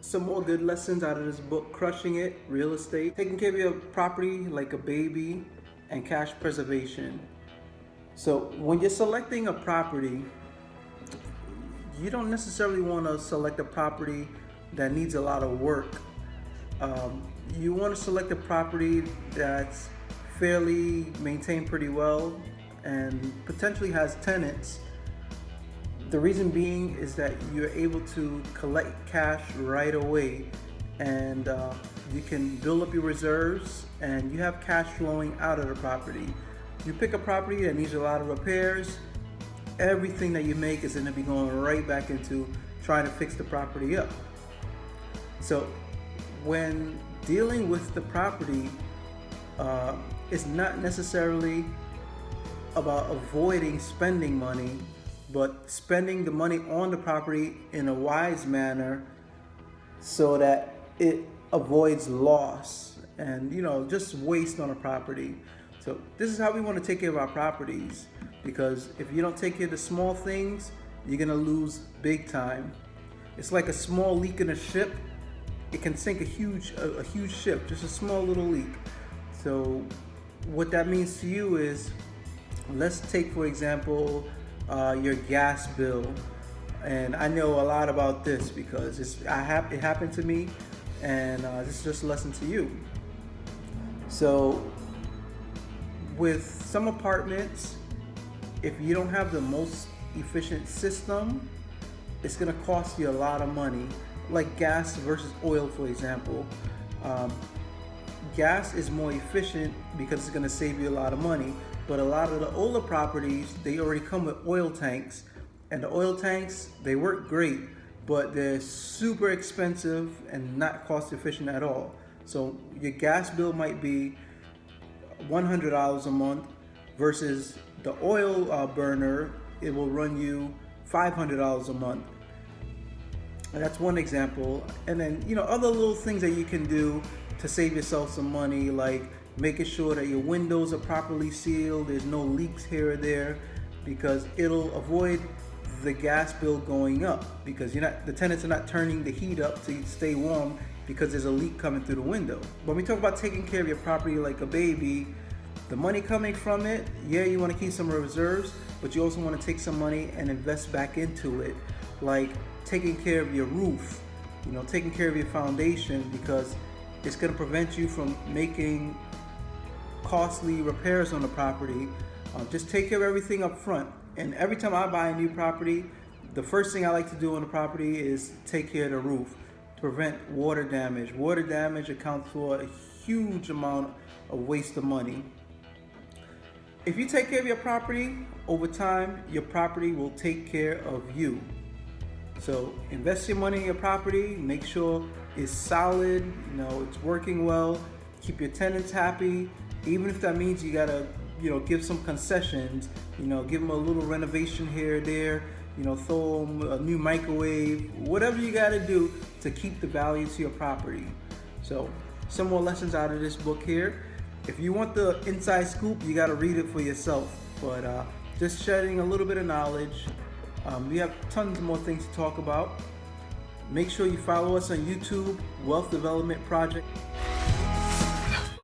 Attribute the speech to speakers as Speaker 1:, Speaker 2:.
Speaker 1: some more good lessons out of this book, Crushing It, Real Estate, taking care of your property like a baby, and cash preservation. So when you're selecting a property, you don't necessarily want to select a property that needs a lot of work. You want to select a property that's fairly maintained pretty well and potentially has tenants. The reason being is that you're able to collect cash right away, and you can build up your reserves and you have cash flowing out of the property. You pick a property that needs a lot of repairs, everything that you make is going to be going right back into trying to fix the property up. So when dealing with the property, it's not necessarily about avoiding spending money, but spending the money on the property in a wise manner so that it avoids loss and just waste on a property. So this is how we want to take care of our properties, because if you don't take care of the small things, you're gonna lose big time. It's like a small leak in a ship. It can sink a huge ship, just a small little leak. So what that means to you is, let's take for example your gas bill. And I know a lot about this because it happened to me, and this is just a lesson to you. So with some apartments, if you don't have the most efficient system, it's going to cost you a lot of money. Like gas versus oil, for example. Gas is more efficient because it's going to save you a lot of money. But a lot of the older properties, they already come with oil tanks. And the oil tanks, they work great, but they're super expensive and not cost efficient at all. So your gas bill might be $100 a month versus the oil burner, it will run you $500 a month. And that's one example. And then, other little things that you can do to save yourself some money, like making sure that your windows are properly sealed, there's no leaks here or there, because it'll avoid the gas bill going up, because the tenants are not turning the heat up to stay warm because there's a leak coming through the window. When we talk about taking care of your property like a baby, the money coming from it, yeah, you want to keep some reserves, but you also want to take some money and invest back into it, like taking care of your roof, taking care of your foundation, because it's going to prevent you from making costly repairs on the property. Just take care of everything up front. And every time I buy a new property, the first thing I like to do on the property is take care of the roof to prevent water damage. Water damage accounts for a huge amount of waste of money. If you take care of your property, over time, your property will take care of you. So invest your money in your property, make sure it's solid, it's working well, keep your tenants happy, even if that means you gotta, give some concessions, give them a little renovation here or there, throw them a new microwave, whatever you gotta do to keep the value to your property. So some more lessons out of this book here. If you want the inside scoop, you gotta read it for yourself, but just shedding a little bit of knowledge. We have tons more things to talk about. Make sure you follow us on YouTube, Wealth Development Project.